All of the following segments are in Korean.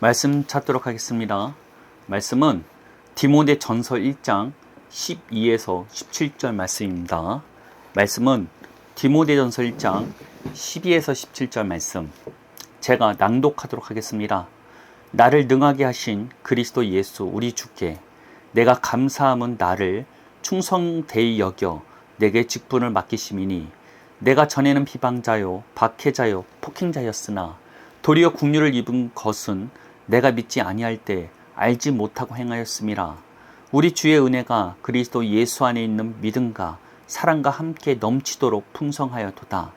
말씀 찾도록 하겠습니다. 말씀은 디모데전서 1장 12에서 17절 말씀입니다. 말씀은 디모데전서 1장 12에서 17절 말씀, 제가 낭독하도록 하겠습니다. 나를 능하게 하신 그리스도 예수 우리 주께 내가 감사함은 나를 충성되이 여겨 내게 직분을 맡기심이니, 내가 전에는 비방자요 박해자요 폭행자였으나 도리어 국류를 입은 것은 내가 믿지 아니할 때 알지 못하고 행하였음이라. 우리 주의 은혜가 그리스도 예수 안에 있는 믿음과 사랑과 함께 넘치도록 풍성하여도다.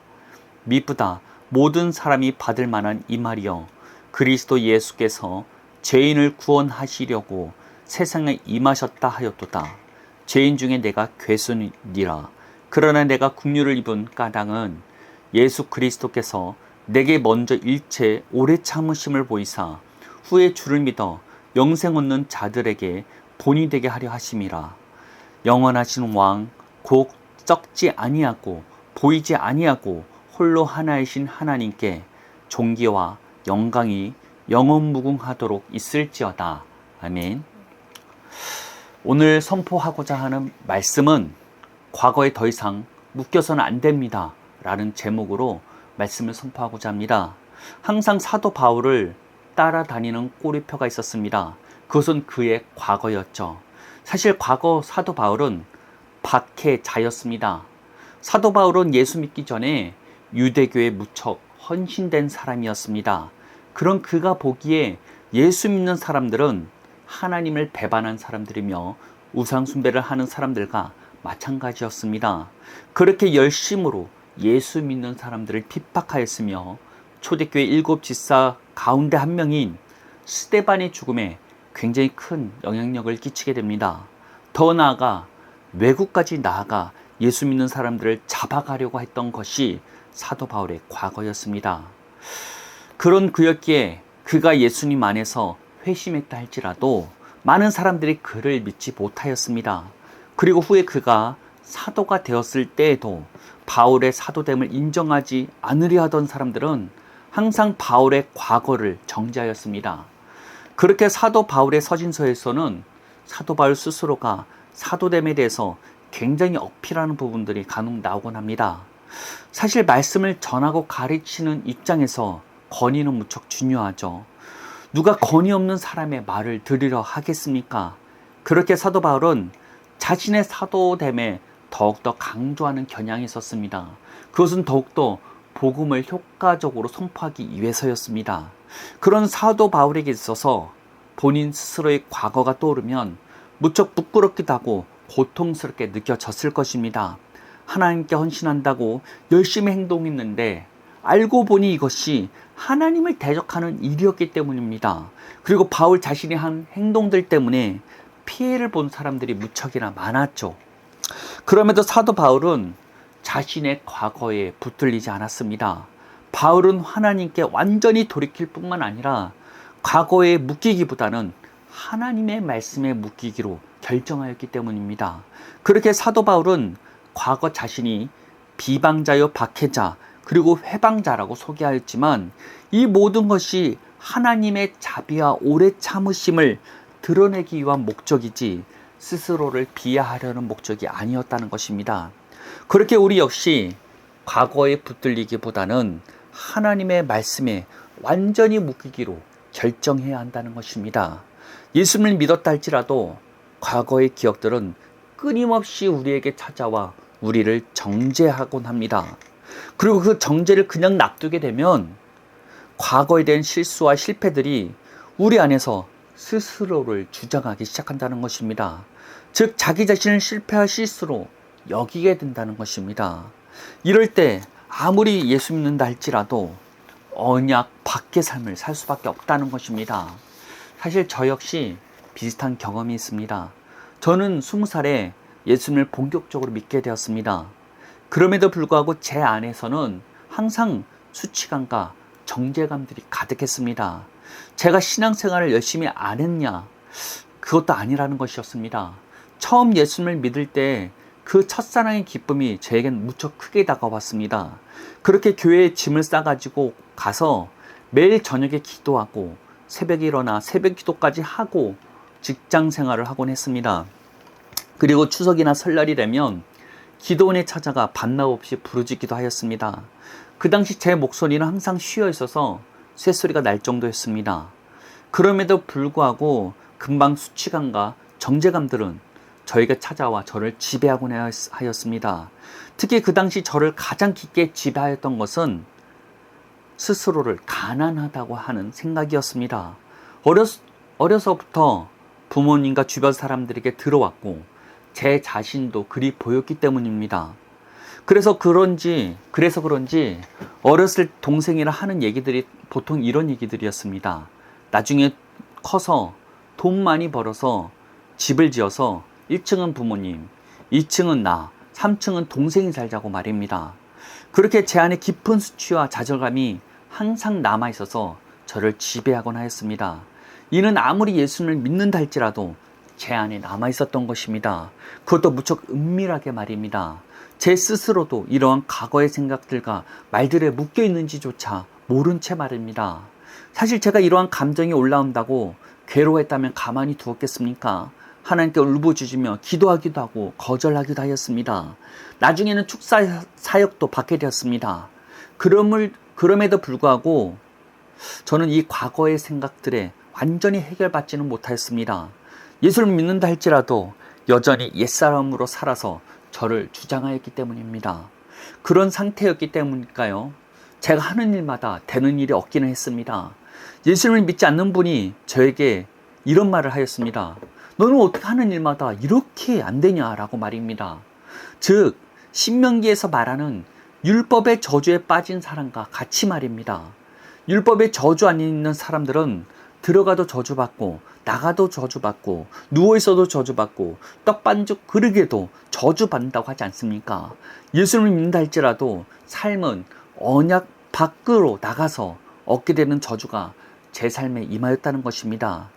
미쁘다 모든 사람이 받을 만한 이 말이여, 그리스도 예수께서 죄인을 구원하시려고 세상에 임하셨다 하였도다. 죄인 중에 내가 괴순이라. 그러나 내가 국류를 입은 까닭은 예수 그리스도께서 내게 먼저 일체 오래 참으심을 보이사 후에 주를 믿어 영생 얻는 자들에게 본이 되게 하려 하심이라. 영원하신 왕 곧 썩지 아니하고 보이지 아니하고 홀로 하나이신 하나님께 존귀와 영광이 영원무궁하도록 있을지어다. 아멘. 오늘 선포하고자 하는 말씀은 과거에 더 이상 묶여서는 안 됩니다 라는 제목으로 말씀을 선포하고자 합니다. 항상 사도 바울을 따라다니는 꼬리표가 있었습니다. 그것은 그의 과거였죠. 사실 과거 사도 바울은 박해자였습니다. 사도 바울은 예수 믿기 전에 유대교에 무척 헌신된 사람이었습니다. 그런 그가 보기에 예수 믿는 사람들은 하나님을 배반한 사람들이며 우상 숭배를 하는 사람들과 마찬가지였습니다. 그렇게 열심으로 예수 믿는 사람들을 핍박하였으며 초대교회 7 집사 가운데 한 명인 스데반의 죽음에 굉장히 큰 영향력을 끼치게 됩니다. 더 나아가 외국까지 나아가 예수 믿는 사람들을 잡아가려고 했던 것이 사도 바울의 과거였습니다. 그런 그였기에 그가 예수님 안에서 회심했다 할지라도 많은 사람들이 그를 믿지 못하였습니다. 그리고 후에 그가 사도가 되었을 때에도 바울의 사도됨을 인정하지 않으려 하던 사람들은 항상 바울의 과거를 정죄하였습니다. 그렇게 사도 바울의 서신서에서는 사도 바울 스스로가 사도됨에 대해서 굉장히 어필하는 부분들이 간혹 나오곤 합니다. 사실 말씀을 전하고 가르치는 입장에서 권위는 무척 중요하죠. 누가 권위 없는 사람의 말을 들으려 하겠습니까? 그렇게 사도 바울은 자신의 사도됨에 더욱더 강조하는 겨냥이 있었습니다. 그것은 더욱더 복음을 효과적으로 선포하기 위해서였습니다. 그런 사도 바울에게 있어서 본인 스스로의 과거가 떠오르면 무척 부끄럽기도 하고 고통스럽게 느껴졌을 것입니다. 하나님께 헌신한다고 열심히 행동했는데 알고 보니 이것이 하나님을 대적하는 일이었기 때문입니다. 그리고 바울 자신이 한 행동들 때문에 피해를 본 사람들이 무척이나 많았죠. 그럼에도 사도 바울은 자신의 과거에 붙들리지 않았습니다. 바울은 하나님께 완전히 돌이킬 뿐만 아니라 과거에 묶이기보다는 하나님의 말씀에 묶이기로 결정하였기 때문입니다. 그렇게 사도 바울은 과거 자신이 비방자요 박해자 그리고 회방자라고 소개하였지만 이 모든 것이 하나님의 자비와 오래 참으심을 드러내기 위한 목적이지 스스로를 비하하려는 목적이 아니었다는 것입니다. 그렇게 우리 역시 과거에 붙들리기보다는 하나님의 말씀에 완전히 묶이기로 결정해야 한다는 것입니다. 예수님을 믿었다 할지라도 과거의 기억들은 끊임없이 우리에게 찾아와 우리를 정죄하곤 합니다. 그리고 그 정죄를 그냥 놔두게 되면 과거에 대한 실수와 실패들이 우리 안에서 스스로를 주장하기 시작한다는 것입니다. 즉 자기 자신을 실패와 실수로 여기게 된다는 것입니다. 이럴 때 아무리 예수 믿는다 할지라도 언약 밖의 삶을 살 수밖에 없다는 것입니다. 사실 저 역시 비슷한 경험이 있습니다. 저는 20살에 예수님을 본격적으로 믿게 되었습니다. 그럼에도 불구하고 제 안에서는 항상 수치감과 정죄감들이 가득했습니다. 제가 신앙생활을 열심히 안 했냐? 그것도 아니라는 것이었습니다. 처음 예수님을 믿을 때 그 첫사랑의 기쁨이 저에겐 무척 크게 다가왔습니다. 그렇게 교회에 짐을 싸가지고 가서 매일 저녁에 기도하고 새벽에 일어나 새벽 기도까지 하고 직장 생활을 하곤 했습니다. 그리고 추석이나 설날이 되면 기도원에 찾아가 밤낮 없이 부르짖기도 하였습니다. 그 당시 제 목소리는 항상 쉬어 있어서 쇳소리가 날 정도였습니다. 그럼에도 불구하고 금방 수치감과 정죄감들은 저에게 찾아와 저를 지배하곤 하였습니다. 특히 그 당시 저를 가장 깊게 지배하였던 것은 스스로를 가난하다고 하는 생각이었습니다. 어려서부터 부모님과 주변 사람들에게 들어왔고 제 자신도 그리 보였기 때문입니다. 그래서 그런지 어렸을 동생이랑 하는 얘기들이 보통 이런 얘기들이었습니다. 나중에 커서 돈 많이 벌어서 집을 지어서 1층은 부모님, 2층은 나, 3층은 동생이 살자고 말입니다. 그렇게 제 안에 깊은 수치와 좌절감이 항상 남아있어서 저를 지배하곤 하였습니다. 이는 아무리 예수님을 믿는다 할지라도 제 안에 남아있었던 것입니다. 그것도 무척 은밀하게 말입니다. 제 스스로도 이러한 과거의 생각들과 말들에 묶여있는지조차 모른 채 말입니다. 사실 제가 이러한 감정이 올라온다고 괴로워했다면 가만히 두었겠습니까? 하나님께 울부짖으며 기도하기도 하고 거절하기도 하였습니다. 나중에는 축사 사역도 받게 되었습니다. 그럼에도 불구하고 저는 이 과거의 생각들에 완전히 해결받지는 못하였습니다. 예수를 믿는다 할지라도 여전히 옛사람으로 살아서 저를 주장하였기 때문입니다. 그런 상태였기 때문일까요? 제가 하는 일마다 되는 일이 없기는 했습니다. 예수님을 믿지 않는 분이 저에게 이런 말을 하였습니다. 너는 어떻게 하는 일마다 이렇게 안 되냐라고 말입니다. 즉 신명기에서 말하는 율법의 저주에 빠진 사람과 같이 말입니다. 율법의 저주 안에 있는 사람들은 들어가도 저주받고 나가도 저주받고 누워있어도 저주받고 떡반죽 그릇에도 저주받는다고 하지 않습니까? 예수님을 믿는다 할지라도 삶은 언약 밖으로 나가서 얻게 되는 저주가 제 삶에 임하였다는 것입니다.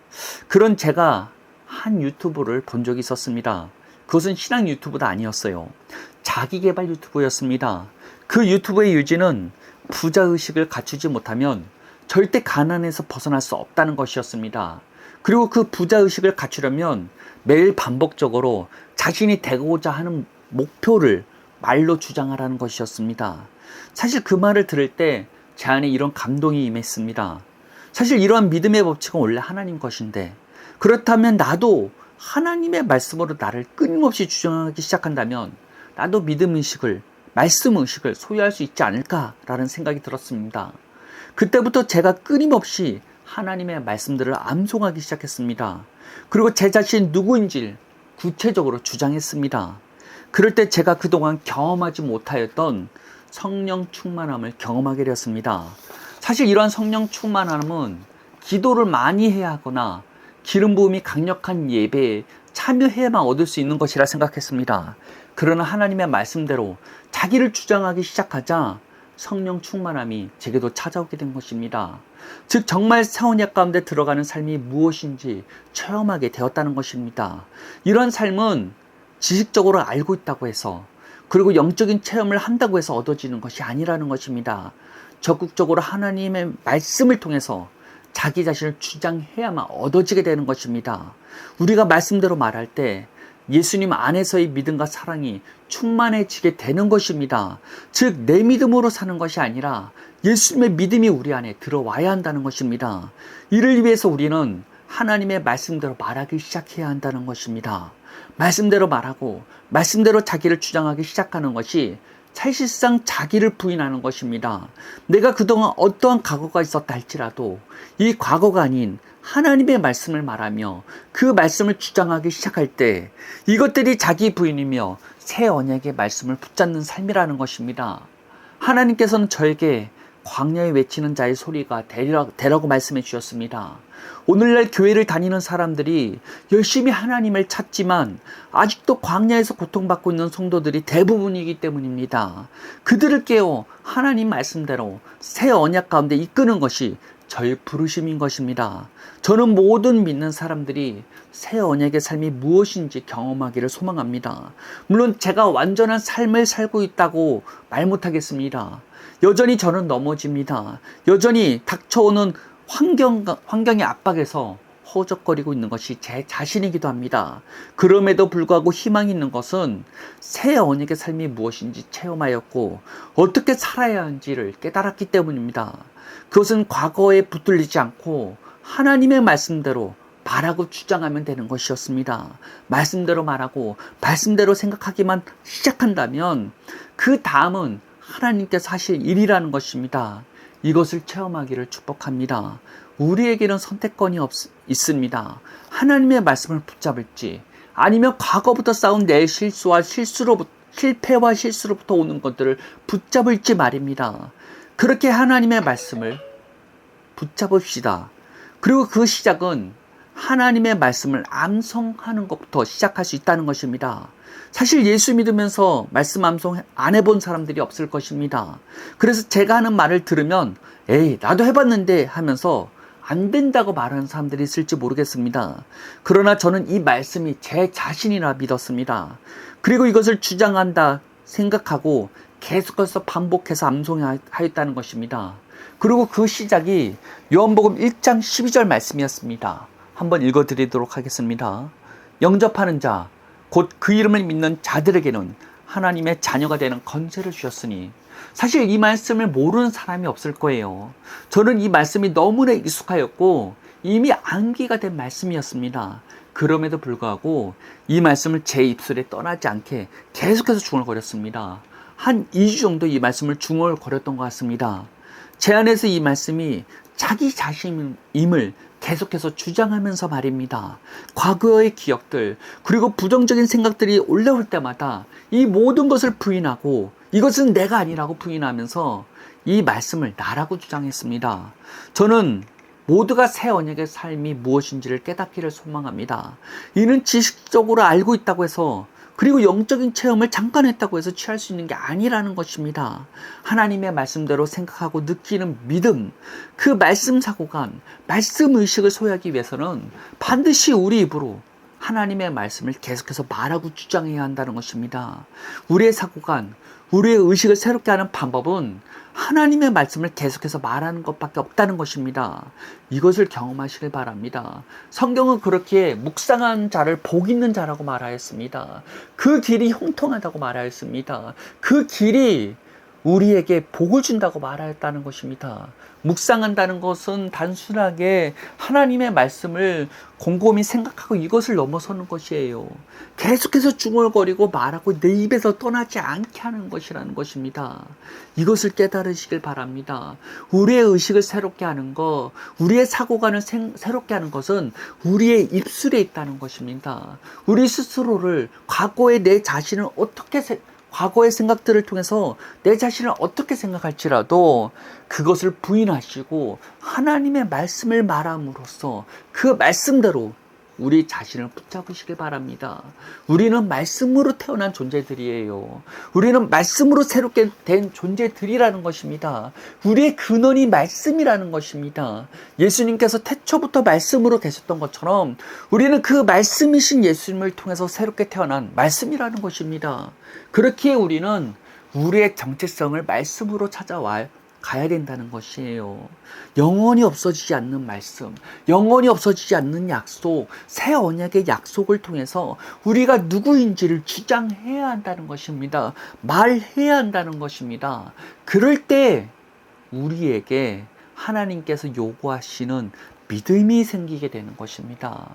그런 제가 한 유튜브를 본 적이 있었습니다. 그것은 신앙 유튜브도 아니었어요. 자기개발 유튜브였습니다. 그 유튜브의 유지는 부자의식을 갖추지 못하면 절대 가난에서 벗어날 수 없다는 것이었습니다. 그리고 그 부자의식을 갖추려면 매일 반복적으로 자신이 되고자 하는 목표를 말로 주장하라는 것이었습니다. 사실 그 말을 들을 때 제 안에 이런 감동이 임했습니다. 사실 이러한 믿음의 법칙은 원래 하나님 것인데 그렇다면 나도 하나님의 말씀으로 나를 끊임없이 주장하기 시작한다면 나도 믿음의식을 말씀의식을 소유할 수 있지 않을까라는 생각이 들었습니다. 그때부터 제가 끊임없이 하나님의 말씀들을 암송하기 시작했습니다. 그리고 제 자신 누구인지를 구체적으로 주장했습니다. 그럴 때 제가 그동안 경험하지 못하였던 성령 충만함을 경험하게 되었습니다. 사실 이러한 성령 충만함은 기도를 많이 해야 하거나 기름 부음이 강력한 예배에 참여해야만 얻을 수 있는 것이라 생각했습니다. 그러나 하나님의 말씀대로 자기를 주장하기 시작하자 성령 충만함이 제게도 찾아오게 된 것입니다. 즉 정말 사언약 가운데 들어가는 삶이 무엇인지 체험하게 되었다는 것입니다. 이런 삶은 지식적으로 알고 있다고 해서 그리고 영적인 체험을 한다고 해서 얻어지는 것이 아니라는 것입니다. 적극적으로 하나님의 말씀을 통해서 자기 자신을 주장해야만 얻어지게 되는 것입니다. 우리가 말씀대로 말할 때 예수님 안에서의 믿음과 사랑이 충만해지게 되는 것입니다. 즉 내 믿음으로 사는 것이 아니라 예수님의 믿음이 우리 안에 들어와야 한다는 것입니다. 이를 위해서 우리는 하나님의 말씀대로 말하기 시작해야 한다는 것입니다. 말씀대로 말하고 말씀대로 자기를 주장하기 시작하는 것이 사실상 자기를 부인하는 것입니다. 내가 그동안 어떠한 과거가 있었다 할지라도 이 과거가 아닌 하나님의 말씀을 말하며 그 말씀을 주장하기 시작할 때 이것들이 자기 부인이며 새 언약의 말씀을 붙잡는 삶이라는 것입니다. 하나님께서는 저에게 광야에 외치는 자의 소리가 되라고 말씀해 주셨습니다. 오늘날 교회를 다니는 사람들이 열심히 하나님을 찾지만 아직도 광야에서 고통받고 있는 성도들이 대부분이기 때문입니다. 그들을 깨워 하나님 말씀대로 새 언약 가운데 이끄는 것이 저의 부르심인 것입니다. 저는 모든 믿는 사람들이 새 언약의 삶이 무엇인지 경험하기를 소망합니다. 물론 제가 완전한 삶을 살고 있다고 말 못하겠습니다. 여전히 저는 넘어집니다. 여전히 닥쳐오는 환경의 압박에서 허우적거리고 있는 것이 제 자신이기도 합니다. 그럼에도 불구하고 희망이 있는 것은 새 언약의 삶이 무엇인지 체험하였고 어떻게 살아야 하는지를 깨달았기 때문입니다. 그것은 과거에 붙들리지 않고 하나님의 말씀대로 말하고 주장하면 되는 것이었습니다. 말씀대로 말하고 말씀대로 생각하기만 시작한다면 그 다음은 하나님께서 하실 일이라는 것입니다. 이것을 체험하기를 축복합니다. 우리에게는 선택권이 있습니다. 하나님의 말씀을 붙잡을지 아니면 과거부터 쌓은 내 실패와 실수로부터 오는 것들을 붙잡을지 말입니다. 그렇게 하나님의 말씀을 붙잡읍시다. 그리고 그 시작은 하나님의 말씀을 암송하는 것부터 시작할 수 있다는 것입니다. 사실 예수 믿으면서 말씀 암송 안 해본 사람들이 없을 것입니다. 그래서 제가 하는 말을 들으면 에이 나도 해봤는데 하면서 안 된다고 말하는 사람들이 있을지 모르겠습니다. 그러나 저는 이 말씀이 제 자신이라 믿었습니다. 그리고 이것을 주장한다 생각하고 계속해서 반복해서 암송하였다는 것입니다. 그리고 그 시작이 요한복음 1장 12절 말씀이었습니다. 한번 읽어드리도록 하겠습니다. 영접하는 자, 곧 그 이름을 믿는 자들에게는 하나님의 자녀가 되는 권세를 주셨으니 사실 이 말씀을 모르는 사람이 없을 거예요. 저는 이 말씀이 너무나 익숙하였고 이미 암기가 된 말씀이었습니다. 그럼에도 불구하고 이 말씀을 제 입술에 떠나지 않게 계속해서 중얼거렸습니다. 한 2주 정도 이 말씀을 중얼거렸던 것 같습니다. 제 안에서 이 말씀이 자기 자신임을 계속해서 주장하면서 말입니다. 과거의 기억들 그리고 부정적인 생각들이 올라올 때마다 이 모든 것을 부인하고 이것은 내가 아니라고 부인하면서 이 말씀을 나라고 주장했습니다. 저는 모두가 새 언약의 삶이 무엇인지를 깨닫기를 소망합니다. 이는 지식적으로 알고 있다고 해서 그리고 영적인 체험을 잠깐 했다고 해서 취할 수 있는 게 아니라는 것입니다. 하나님의 말씀대로 생각하고 느끼는 믿음, 그 말씀 사고관, 말씀 의식을 소유하기 위해서는 반드시 우리 입으로 하나님의 말씀을 계속해서 말하고 주장해야 한다는 것입니다. 우리의 사고관, 우리의 의식을 새롭게 하는 방법은 하나님의 말씀을 계속해서 말하는 것밖에 없다는 것입니다. 이것을 경험하시길 바랍니다. 성경은 그렇게 묵상한 자를 복 있는 자라고 말하였습니다. 그 길이 형통하다고 말하였습니다. 그 길이 우리에게 복을 준다고 말하였다는 것입니다. 묵상한다는 것은 단순하게 하나님의 말씀을 곰곰이 생각하고 이것을 넘어서는 것이에요. 계속해서 중얼거리고 말하고 내 입에서 떠나지 않게 하는 것이라는 것입니다. 이것을 깨달으시길 바랍니다. 우리의 의식을 새롭게 하는 것, 우리의 사고관을 새롭게 하는 것은 우리의 입술에 있다는 것입니다. 우리 스스로를 과거의 내 자신을 과거의 생각들을 통해서 내 자신을 어떻게 생각할지라도 그것을 부인하시고 하나님의 말씀을 말함으로써 그 말씀대로 우리 자신을 붙잡으시길 바랍니다. 우리는 말씀으로 태어난 존재들이에요. 우리는 말씀으로 새롭게 된 존재들이라는 것입니다. 우리의 근원이 말씀이라는 것입니다. 예수님께서 태초부터 말씀으로 계셨던 것처럼 우리는 그 말씀이신 예수님을 통해서 새롭게 태어난 말씀이라는 것입니다. 그렇기에 우리는 우리의 정체성을 말씀으로 가야 된다는 것이에요. 영원히 없어지지 않는 말씀, 영원히 없어지지 않는 약속, 새 언약의 약속을 통해서 우리가 누구인지를 주장해야 한다는 것입니다. 말해야 한다는 것입니다. 그럴 때 우리에게 하나님께서 요구하시는 믿음이 생기게 되는 것입니다.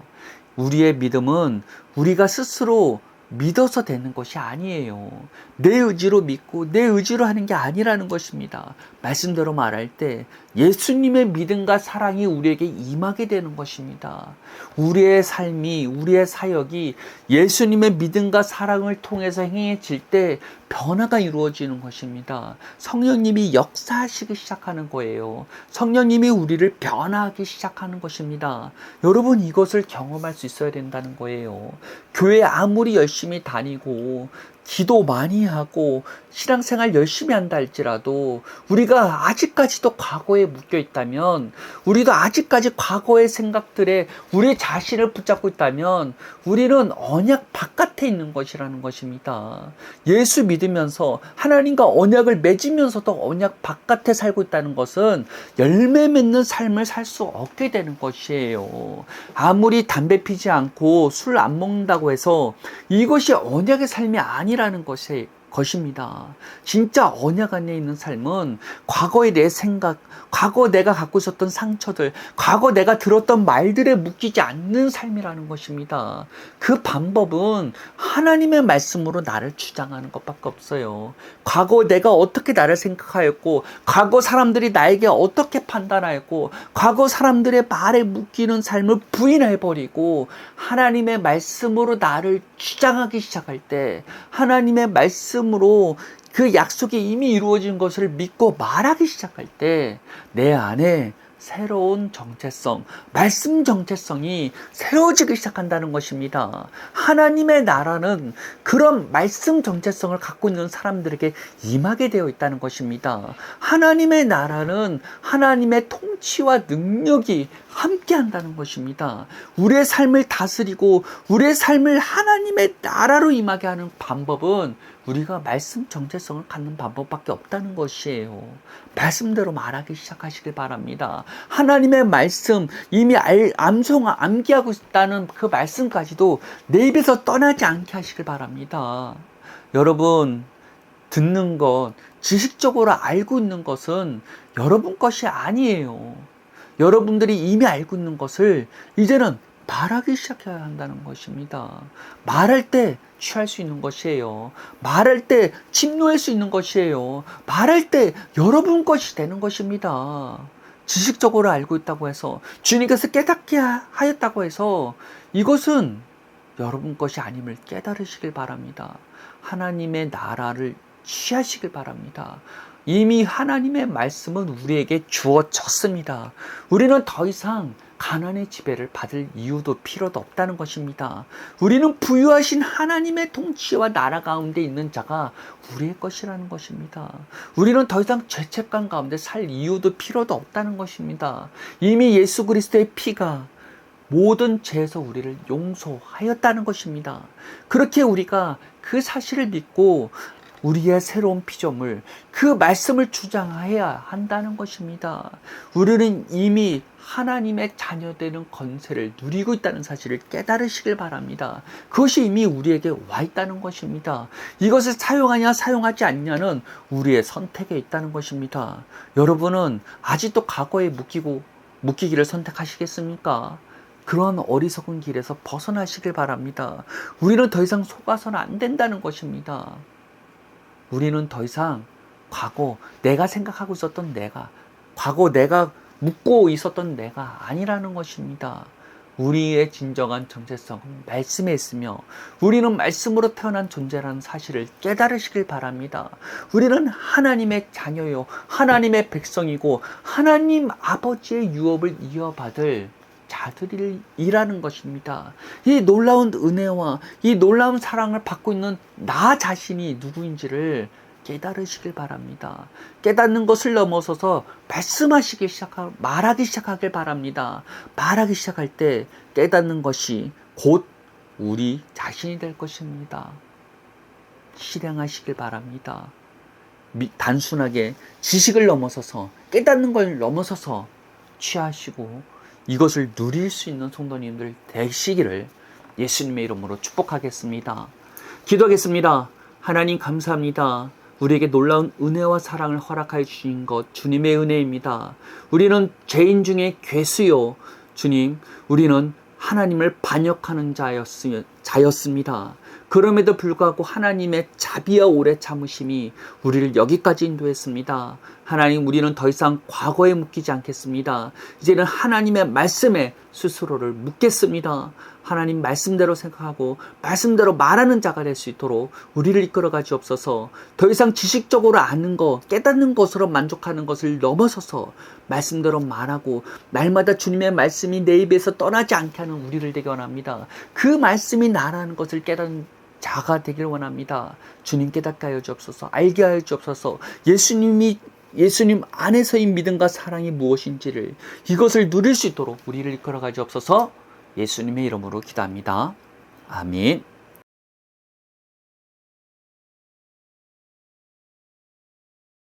우리의 믿음은 우리가 스스로 믿어서 되는 것이 아니에요. 내 의지로 믿고 내 의지로 하는 게 아니라는 것입니다. 말씀대로 말할 때 예수님의 믿음과 사랑이 우리에게 임하게 되는 것입니다. 우리의 삶이, 우리의 사역이 예수님의 믿음과 사랑을 통해서 행해질 때 변화가 이루어지는 것입니다. 성령님이 역사하시기 시작하는 거예요. 성령님이 우리를 변화하기 시작하는 것입니다. 여러분 이것을 경험할 수 있어야 된다는 거예요. 교회 아무리 열심히 다니고 기도 많이 하고 신앙생활 열심히 한다 할지라도 우리가 아직까지도 과거에 묶여 있다면, 우리도 아직까지 과거의 생각들에 우리 자신을 붙잡고 있다면 우리는 언약 바깥에 있는 것이라는 것입니다. 예수 믿으면서 하나님과 언약을 맺으면서도 언약 바깥에 살고 있다는 것은 열매 맺는 삶을 살 수 없게 되는 것이에요. 아무리 담배 피지 않고 술 안 먹는다고 해서 이것이 언약의 삶이 아니라는 것입니다. 진짜 언약 안에 있는 삶은 과거의 내 생각, 과거 내가 갖고 있었던 상처들, 과거 내가 들었던 말들에 묶이지 않는 삶이라는 것입니다. 그 방법은 하나님의 말씀으로 나를 주장하는 것밖에 없어요. 과거 내가 어떻게 나를 생각하였고, 과거 사람들이 나에게 어떻게 판단하였고, 과거 사람들의 말에 묶이는 삶을 부인해버리고 하나님의 말씀으로 나를 주장하기 시작할 때, 하나님의 말씀으로 그 약속이 이미 이루어진 것을 믿고 말하기 시작할 때 내 안에 새로운 정체성, 말씀 정체성이 세워지기 시작한다는 것입니다. 하나님의 나라는 그런 말씀 정체성을 갖고 있는 사람들에게 임하게 되어 있다는 것입니다. 하나님의 나라는 하나님의 통치와 능력이 함께 한다는 것입니다. 우리의 삶을 다스리고 우리의 삶을 하나님의 나라로 임하게 하는 방법은 우리가 말씀 정체성을 갖는 방법밖에 없다는 것이에요. 말씀대로 말하기 시작하시길 바랍니다. 하나님의 말씀, 이미 암기하고 있다는 그 말씀까지도 내 입에서 떠나지 않게 하시길 바랍니다. 여러분, 듣는 것, 지식적으로 알고 있는 것은 여러분 것이 아니에요. 여러분들이 이미 알고 있는 것을 이제는 말하기 시작해야 한다는 것입니다. 말할 때 취할 수 있는 것이에요. 말할 때 침노할 수 있는 것이에요. 말할 때 여러분 것이 되는 것입니다. 지식적으로 알고 있다고 해서, 주님께서 깨닫게 하였다고 해서 이것은 여러분 것이 아님을 깨달으시길 바랍니다. 하나님의 나라를 취하시길 바랍니다. 이미 하나님의 말씀은 우리에게 주어졌습니다. 우리는 더 이상 가난의 지배를 받을 이유도 필요도 없다는 것입니다. 우리는 부유하신 하나님의 통치와 나라 가운데 있는 자가 우리의 것이라는 것입니다. 우리는 더 이상 죄책감 가운데 살 이유도 필요도 없다는 것입니다. 이미 예수 그리스도의 피가 모든 죄에서 우리를 용서하였다는 것입니다. 그렇게 우리가 그 사실을 믿고 우리의 새로운 피조물, 그 말씀을 주장해야 한다는 것입니다. 우리는 이미 하나님의 자녀되는 권세를 누리고 있다는 사실을 깨달으시길 바랍니다. 그것이 이미 우리에게 와 있다는 것입니다. 이것을 사용하냐 사용하지 않냐는 우리의 선택에 있다는 것입니다. 여러분은 아직도 과거에 묶이기를 선택하시겠습니까? 그런 어리석은 길에서 벗어나시길 바랍니다. 우리는 더 이상 속아서는 안 된다는 것입니다. 우리는 더 이상 과거 내가 생각하고 있었던 내가, 과거 내가 묻고 있었던 내가 아니라는 것입니다. 우리의 진정한 정체성은 말씀에 있으며 우리는 말씀으로 태어난 존재라는 사실을 깨달으시길 바랍니다. 우리는 하나님의 자녀요, 하나님의 백성이고 하나님 아버지의 유업을 이어받을 자들이라는 것입니다. 이 놀라운 은혜와 이 놀라운 사랑을 받고 있는 나 자신이 누구인지를 깨달으시길 바랍니다. 깨닫는 것을 넘어서서 말하기 시작하길 바랍니다. 말하기 시작할 때 깨닫는 것이 곧 우리 자신이 될 것입니다. 실행하시길 바랍니다. 단순하게 지식을 넘어서서, 깨닫는 걸 넘어서서 취하시고 이것을 누릴 수 있는 성도님들 되시기를 예수님의 이름으로 축복하겠습니다. 기도하겠습니다. 하나님 감사합니다. 우리에게 놀라운 은혜와 사랑을 허락하여 주신 것 주님의 은혜입니다. 우리는 죄인 중에 괴수요, 주님, 우리는 하나님을 반역하는 자였습니다. 그럼에도 불구하고 하나님의 자비와 오래 참으심이 우리를 여기까지 인도했습니다. 하나님, 우리는 더 이상 과거에 묶이지 않겠습니다. 이제는 하나님의 말씀에 스스로를 묻겠습니다. 하나님 말씀대로 생각하고 말씀대로 말하는 자가 될 수 있도록 우리를 이끌어 가시옵소서. 더 이상 지식적으로 아는 것, 깨닫는 것으로 만족하는 것을 넘어서서 말씀대로 말하고 날마다 주님의 말씀이 내 입에서 떠나지 않게 하는 우리를 되게 원합니다. 그 말씀이 나라는 것을 깨닫는 자가 되길 원합니다. 주님 깨닫게 하여 주옵소서. 알게 하여 주옵소서. 예수님 안에서의 믿음과 사랑이 무엇인지를 이것을 누릴 수 있도록 우리를 이끌어가 주옵소서. 예수님의 이름으로 기도합니다. 아멘.